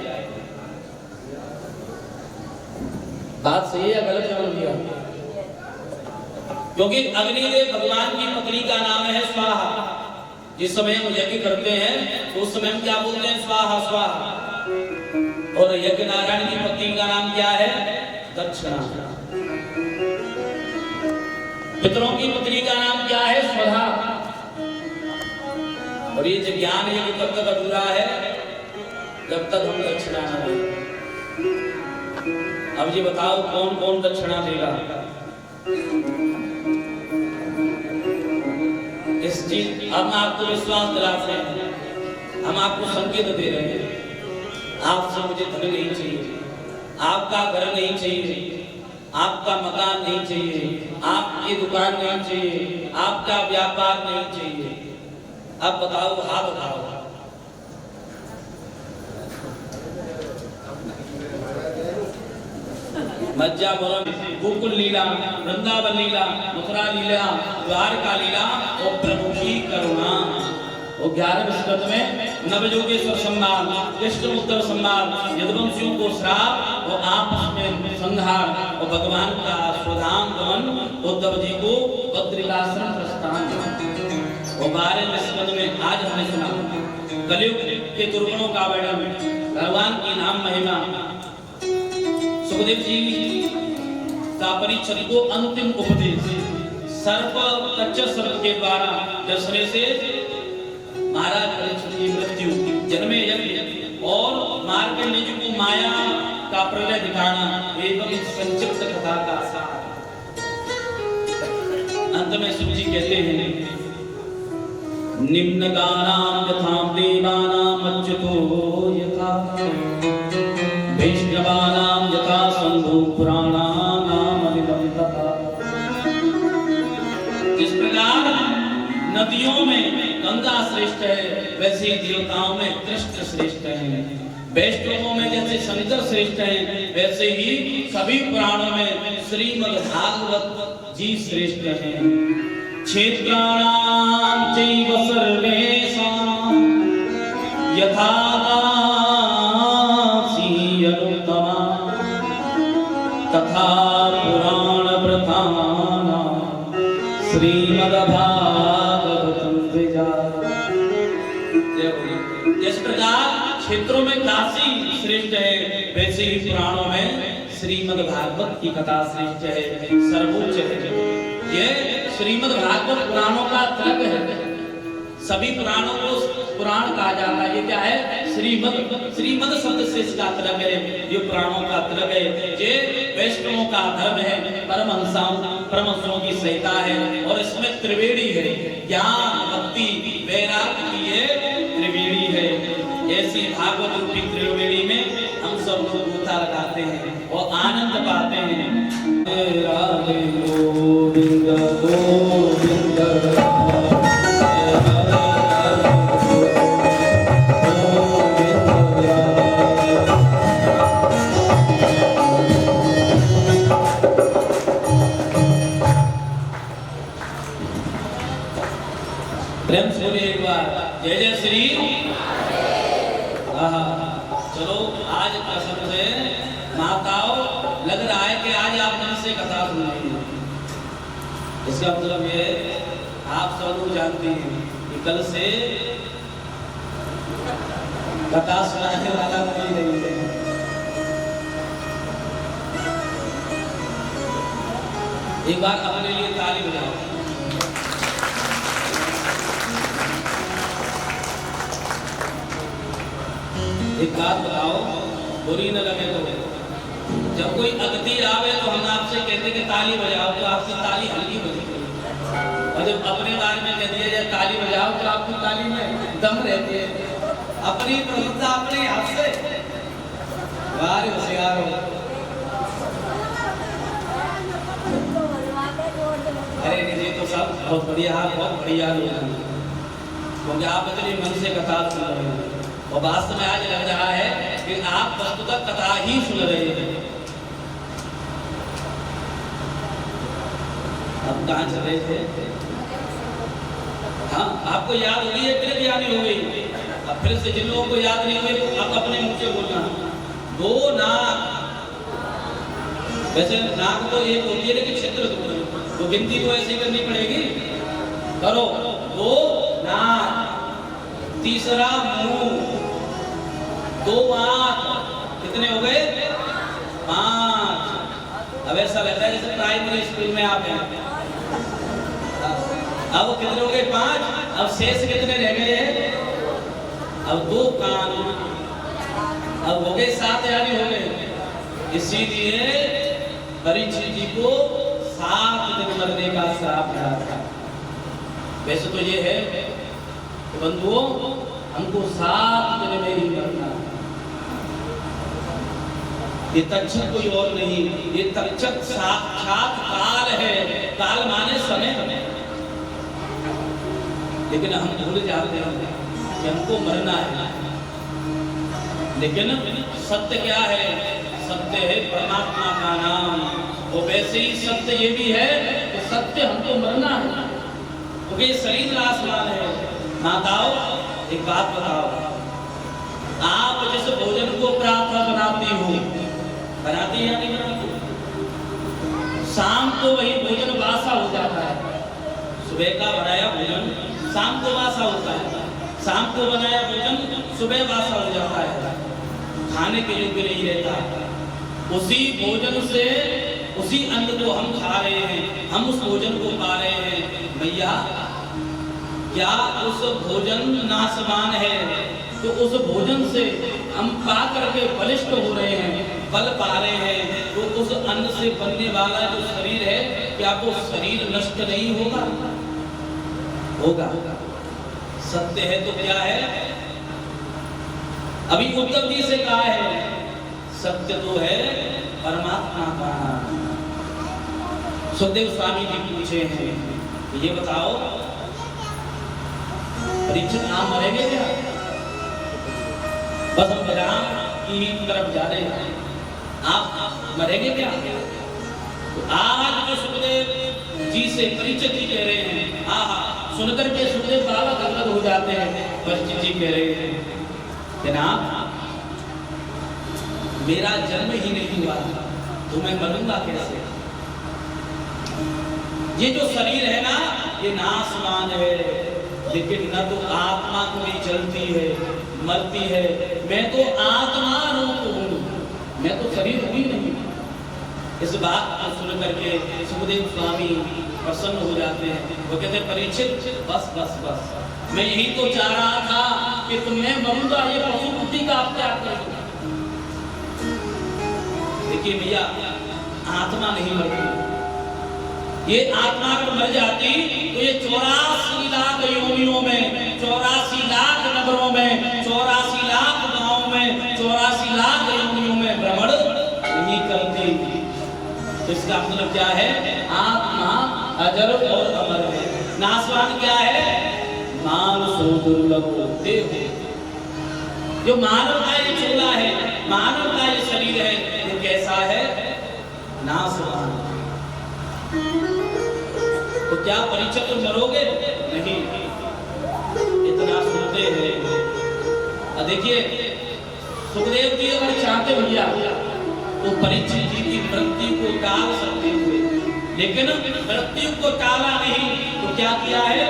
बात सही है गलत समझ लिया? क्योंकि अग्निदेव भगवान की पत्नी का नाम है स्वाहा। जिस समय हम यज्ञ करते हैं तो उस समय हम क्या बोलते हैं? स्वाहा स्वाहा। और यज्ञ नारायण की पत्नी का नाम क्या है? दक्षिणा। पितरों की पत्नी का नाम क्या है? स्वधा। और ये जब ज्ञान यज्ञ कब तक अधूरा है? जब तक हम दक्षिणा न दें। अब ये बताओ कौन कौन दक्षिणा देगा? इस चीज हम आपको विश्वास दिलाते हैं, हम आपको संकेत दे रहे हैं। आपसे मुझे धन नहीं चाहिए, आपका घर नहीं चाहिए, आपका मकान नहीं चाहिए, आपकी दुकान नहीं चाहिए, आपका व्यापार नहीं चाहिए। अब बताओ, हाथ उठाओ। मज्जा गोकुल लीला, वृंदावन लीला, मथुरा लीला, द्वारका लीला और प्रभु की करुणा। और 11वें स्कंद में नवयोगेश्वर संवाद, कृष्ण उत्तर संवाद, यदुवंशियों को श्राप और आपस में संहार और भगवान का स्वधाम गमन, उद्धव जी को बद्रिकाश्रम प्रस्थान। और 12वें स्कंद में आज हमने सुना कलयुग के दुर्गुणों का वर्णन, भगवान की नाम महिमा। सुखदेव जी का परीक्षित को अंतिम उपदेश, सर्प कच्चा सर्प के द्वारा डसने से महाराज परीक्षित की मृत्यु, जन्मे यज्ञ और मार्कंडेय जी को माया का प्रलय दिखाना एवं इस संक्षिप्त कथा का सार। अंत में शिव जी कहते हैं निम्न गानाम यथाम देवानाम अच्युतो यथा वैष्णवानां यथा शंभु पुराणानां अनिदं तथा। जिस प्रकार नदियों में गंगा श्रेष्ठ है, वैसे ही देवताओं में कृष्ण श्रेष्ठ है। वैष्णवों में जैसे शंकर श्रेष्ठ है, वैसे ही सभी पुराणों में श्रीमद् भागवत जी श्रेष्ठ है। क्षेत्राणां चैव सर्वेषां यथा तथा पुराण प्रधाना श्रीमद्भागवतम जिस प्रकार क्षेत्रों में काशी श्रेष्ठ है, वैसे ही पुराणों में श्रीमद्भागवत की कथा श्रेष्ठ है, सर्वोच्च है। ये श्रीमद्भागवत पुराणों का तिलक है। सभी पुराणों को पुराण कहा जाता है। ये क्या है? श्रीमद शब्द से इसका तिलक है। ये पुराणों का तिलक है। ये वैष्णवों का धर्म है। परमहंसों की संहिता है और इसमें त्रिवेणी है। ज्ञान, भक्ति, वैराग्य की ये त्रिवेणी है। ऐसी भागवत रूपी त्रिवेणी में हम सब लोग गोता लगाते हैं और आनंद पाते हैं। राधे गोविंद गोविंद प्रेम से बोलिए एक बार जय जय श्री। चलो आज कसम से माताओं लग रहा है कि आज आप मन से कथा सुन रही हैं। इसका मतलब ये आप सब लोग जानते हैं कि कल से कथा सुनाने वाला कोई नहीं है। एक बार अपने लिए ताली बजाओ। एक बात बताओ, बुरी न लगे तो जब कोई अतिथि आवे तो हम आपसे कहते कि ताली बजाओ, तो आपकी ताली हल्की बजेगी। और जब अपने बारे में कह दिया जाए ताली बजाओ तो आपकी ताली में दम रहती है। अपनी प्रशंसा अपने हाथ से बाहर होशियार हो। अरे नहीं तो सब बहुत बढ़िया लोग हैं, क्योंकि आप इतने मन से कथा सुन रहे हैं और वास्तव में आज लग रहा है कि आप वस्तुतः कथा ही सुन रहे हैं। अब कहाँ चल रहे थे? हाँ, आपको याद हो गई है, फिर याद नहीं हो गई। अब फिर से जिन लोगों को याद नहीं हुई आप अपने मुंह से बोलना। दो नाक, वैसे नाक तो एक होती है लेकिन क्षेत्र तो गिनती तो ऐसी करनी पड़ेगी। करो, दो नाक, तीसरा मुंह, दो आंख, कितने हो गए? 5। अब ऐसा लगता है जैसे प्राइमरी स्कूल में आप हैं। अब कितने हो गए? 5। अब शेष कितने रह गए? अब 2 कान, अब हो गए 7 यानी हो गए। इसीलिए परीक्षित जी को 7 दिन मरने का श्राप मिला था। वैसे तो ये है बंधुओं, हमको 7 दिन में ही मरना। ये तक्षक कोई और नहीं, ये तक्षक साक्षात काल है। काल माने समय। लेकिन हम भूल जाते हैं कि हमको मरना है। लेकिन सत्य क्या है? सत्य है परमात्मा का नाम। वो वैसे ही सत्य ये भी है कि सत्य हमको मरना है, क्योंकि ये शरीर नाशवान है। माताओं एक बात बताओ, आप जिस भोजन को प्रातः बनाती हो, बनाती या नहीं बनाती? शाम को वही भोजन बासा हो जाता है। सुबह का बनाया भोजन शाम को बासा होता है, शाम को बनाया भोजन सुबह बासा हो जाता है, खाने के योग्य नहीं रहता। उसी भोजन से, उसी अन्न को हम खा रहे हैं, हम उस भोजन को पा रहे हैं। भैया क्या उस भोजन नाशवान है? तो उस भोजन से हम पा करके बलिष्ठ हो रहे हैं, बल पा रहे हैं। तो उस अन्न से बनने वाला जो शरीर है, क्या वो शरीर नष्ट नहीं होगा? होगा। सत्य है तो क्या है? अभी उद्धव जी से कहा है, सत्य तो है परमात्मा का नाम। सुखदेव स्वामी जी पूछे हैं, ये बताओ परीक्षित आप मरेंगे क्या? बस हम राम की तरफ जा रहे हैं, आप मरेंगे क्या? तो आज जो सुखदेव जी से परीक्षित जी कह रहे हैं, सुनकर के सुखदेव बाबा गदगद हो जाते हैं। परीक्षित जी कह रहे हैं, जनाब मेरा जन्म ही नहीं हुआ तो मैं मरूंगा कैसे? ये जो शरीर है ना, ये नाशवान है, लेकिन न तो आत्मा कभी चलती है, मरती है। मैं तो आत्मा रूप हूँ, मैं तो शरीर हुई नहीं। इस बात को सुन करके सुखदेव स्वामी प्रसन्न हो जाते हैं। वो कहते हैं परीक्षित बस बस बस, मैं यही तो चाह रहा था कि तुम्हें मरूंगा, ये पशु बुद्धि का आप त्याग कर दो। देखिए भैया, आत्मा नहीं मरती। ये आत्मा अगर मर जाती तो ये 84 लाख योनियों में, 84 लाख नगरों में, 84 लाख गांवों में, 84 लाख योनियों में भ्रमण नहीं करती। तो इसका मतलब क्या है? आत्मा अजर और अमर है। नाशवान क्या है? मानसो दुर्लभ देह। जो मानव का ये चोला है, मानव का ये शरीर है, ये कैसा है? नाशवान। तो क्या परीक्षा तुम मरोगे? नहीं। इतना सुनते हैं। देखिए सुखदेव जी अगर चाहते भैया तो परीक्षित जी की मृत्यु को टाल सकते थे, लेकिन मृत्यु को टाला नहीं। तो क्या किया है?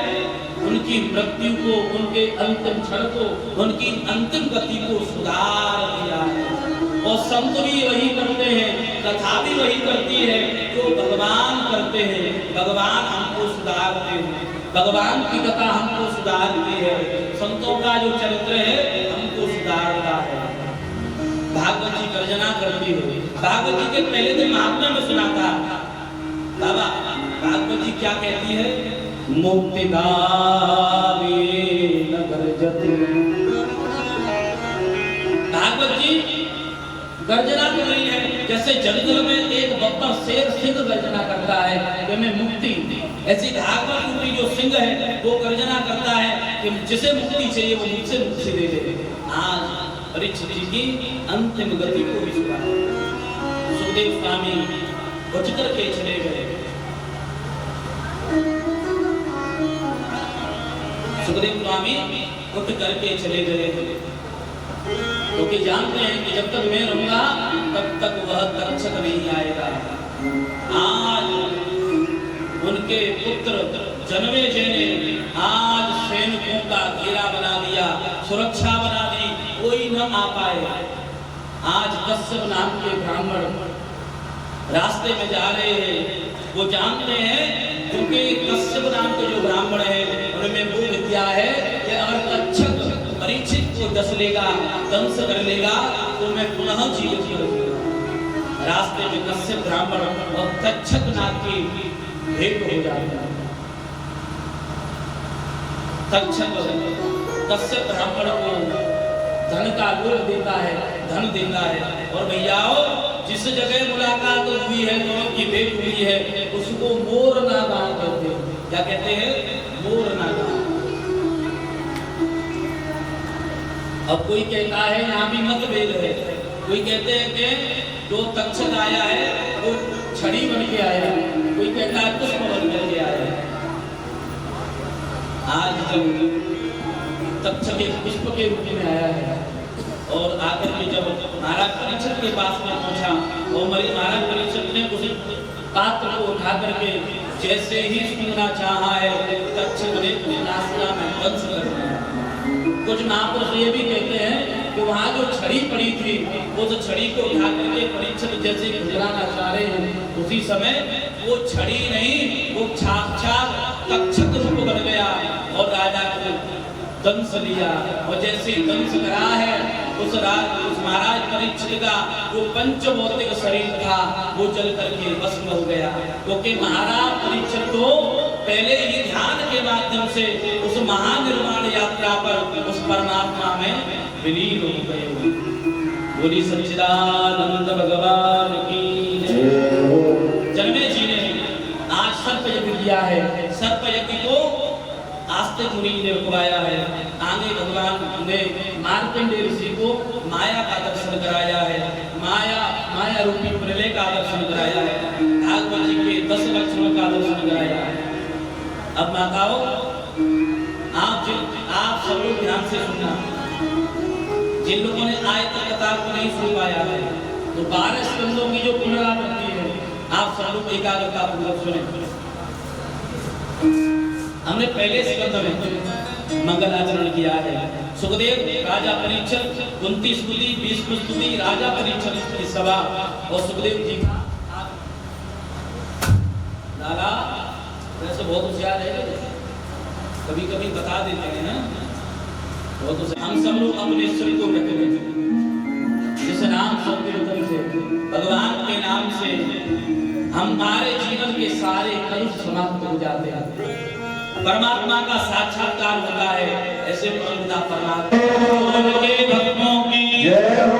उनकी मृत्यु को, उनके अंतिम क्षण को, उनकी अंतिम गति को सुधार दिया है। और संत भी वही करते हैं, कथा भी वही करती है जो भगवान करते हैं। भगवान हमको सुधारते हैं, भगवान की कथा हमको सुधारती है, संतों का जो चरित्र है हमको सुधारता है। भागवत जी गर्जना करती है। भागवत जी के पहले दिन महात्मा में सुना था बाबा, भागवत जी क्या कहती है? मुक्ति दावे नगर जति। भागवत जी गर्जना कर रही है, जैसे जंगल में एक बब्बर शेर सिंह गर्जना करता है कि मैं मुक्ति, ऐसी भागवत रूपी जो सिंह है वो गर्जना करता है कि जिसे मुक्ति चाहिए वो मुझसे मुक्ति दे दे। आज परीक्षित जी की अंतिम गति को भी सुना। सुखदेव स्वामी उठ करके चले गए। सुखदेव स्वामी उठ करके चले गए, क्योंकि तो जानते हैं कि जब तक मैं रहूंगा तब तक वह तक्षक नहीं आएगा। आज उनके पुत्र जन्मेजय ने आज सैनिकों का घेरा बना दिया, सुरक्षा बना दी, कोई न आ पाए। आज कश्यप नाम के ब्राह्मण रास्ते में जा रहे हैं, वो जानते हैं क्योंकि कश्यप नाम के जो ब्राह्मण है उनमें वो विद्या है कि अगर तक्षक परीक्षित को डस लेगा, दंश कर लेगा तो मैं पुनः जीवित करूंगा। रास्ते में कश्यप ब्राह्मण और तक्षक नाम की भेंट हो जाएगा। तक्षक कश्यप ब्राह्मण को धन का लोभ देता है, धन देता है, और भैयाओ जिस जगह मुलाकात हुई है, दोनों की भेंट हुई है, उसको मोर नागान कहते हैं। क्या कहते हैं? मोर नागान। अब कोई कहता है यहाँ भी मतभेद है, कोई कहते हैं कि जो तक्षक आया है वो छड़ी बन के आया, कोई कहता है पुष्प बन के आया है। आज जब तक्षक एक पुष्प के रूप में आया है और आकर के जब महाराज परीक्षित के पास में पहुंचा और महाराज परीक्षित ने उस पात्र को उठा करके जैसे ही छूना चाहा है, तक्षक ने नासिका में दंश कर दिया। कुछ महापुरुष ये भी कहते हैं कि वहाँ जो छड़ी पड़ी थी उस छड़ी को उठा करके परीक्षित जैसे गुजराना चाह रहे हैं, उसी समय वो छड़ी नहीं, वो साक्षात तक्षक रूप बन गया और राजा को दंश लिया। और जैसे दंश करा है उस महाराज परीक्षित का जो पंचभौतिक शरीर था वो जल करके भस्म हो गया, क्योंकि महाराज परीक्षित तो पहले ही ध्यान के माध्यम से उस महानिर्वाण यात्रा पर उस परमात्मा में विलीन हो गए। बोली सच्चिदानंद भगवान की जय। जन्मे जी ने आज सर्प यज्ञ किया है। सर्प यज्ञ को आस्तिक मुनि ने रुकवाया है। आगे भगवान ने मार्कंडेय ऋषि को माया का दर्शन कराया है, माया रूपी प्रलय का दर्शन कराया है, भागवत जी के 10 लक्षणों का दर्शन कराया है। अब माताओं आप सब लोग ध्यान से सुनना, जिन लोगों ने आज तक कथा को नहीं सुन पाया है तो 12 स्कंदों की जो पुनरावृत्ति है आप सब लोग एकाग्रता पूर्वक सुने। हमने पहले स्कंद में मंगल आचरण किया है। सुखदेव राजा परीक्षित 29 स्तुति 20 स्तुति राजा परीक्षित की सभा और सुखदेव जी लाला वैसे बहुत होशियार है, कभी कभी बता देते हैं ना बहुत होशियार। हम सब लोग अपने ईश्वर को रखें जिस नाम संकीर्तन से भगवान के नाम से हमारे जीवन के सारे कलुष समाप्त हो जाते हैं, परमात्मा का साक्षात्कार होता है। ऐसे परमात्मा के भक्तों की जय हो,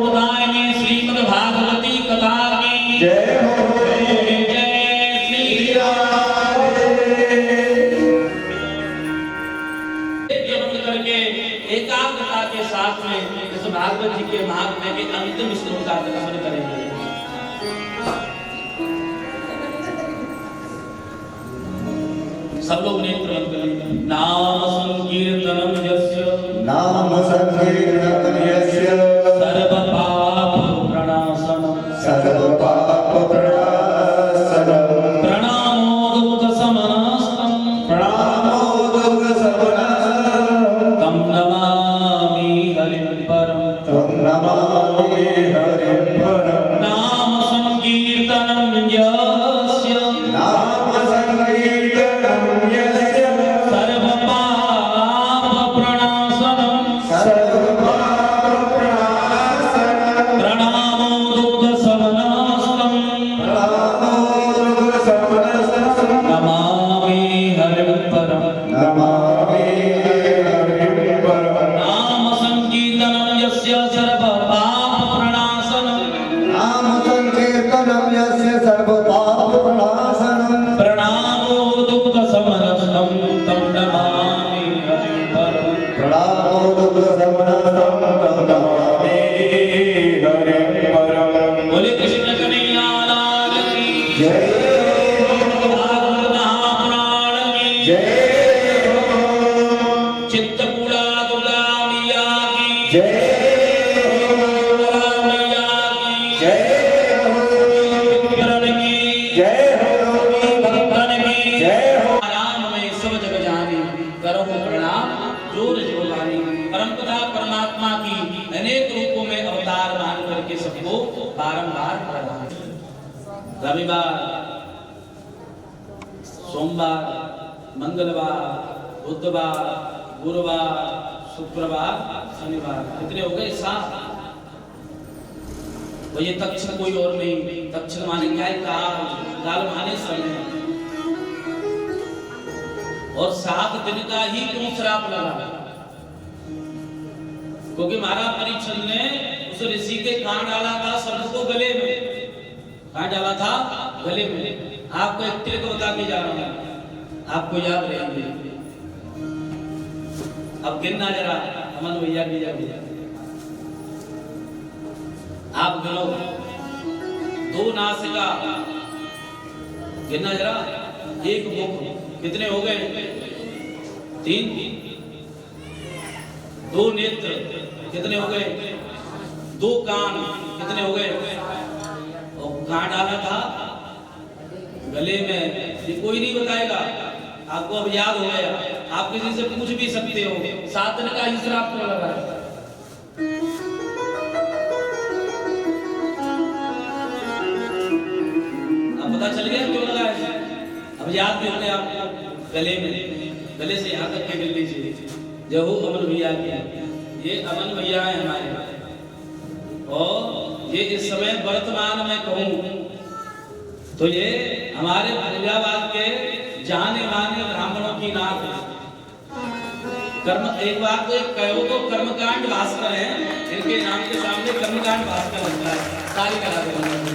उदायनी श्रीमद् भागवती कथा की जय हो, जय श्री राम। करके एकाग्रता के साथ में इस भागवत जी के महात्म्य के अंतिम श्लोक का दर्शन करेंगे। सब लोग नेत्र बंद करें। नाम संकीर्तनम यस्य सर्व पाप प्रणाशनम प्रणामो दुःख शमनस्तम तम नमामि हरिं परम नाम संकीर्तनम यस्य रविवार, सोमवार, मंगलवार, बुधवार, गुरुवार, शुक्रवार, शनिवार, कितने हो गए? 7। तो ये तक्षण कोई और नहीं, तक्षण माने क्या है? काल माने समय। और 7 दिन का ही क्यों श्राप लगा? क्योंकि महाराज परीक्षित ने उस ऋषि के कान डाला था सर्प को गले में, कहाँ डाला था? गले में। आपको एक ट्रिक बता के जा रहा हूँ, आपको याद रहेंगे। अब गिनना जरा, अमन भैया की जाए, आप गिनो। 2 नासिका गिनना जरा, 1 मुख, कितने हो गए? 3। 2 नेत्र, कितने हो गए? 2 कान, कितने हो गए? कहाँ डाला था? गले में। ये कोई नहीं बताएगा, आपको अब याद हो गया। आप किसी से पूछ भी सकते हो। 7 दिन का ही श्राप क्यों लगा? अब पता चल गया क्यों लगा है? अब याद भी हो गया आपको। गले में, गले से यहाँ तक के गिर लीजिए। जय हो अमन भैया की। ये अमन भैया है हमारे, और ये इस समय वर्तमान में कहूं तो ये हमारे फरीदाबाद के जाने माने ब्राह्मणों की नाक है। कर्म, एक बात तो कहो तो कर्मकांड भास्कर है, इनके नाम के सामने कर्मकांड भास्कर लगता है। ताली करा दो।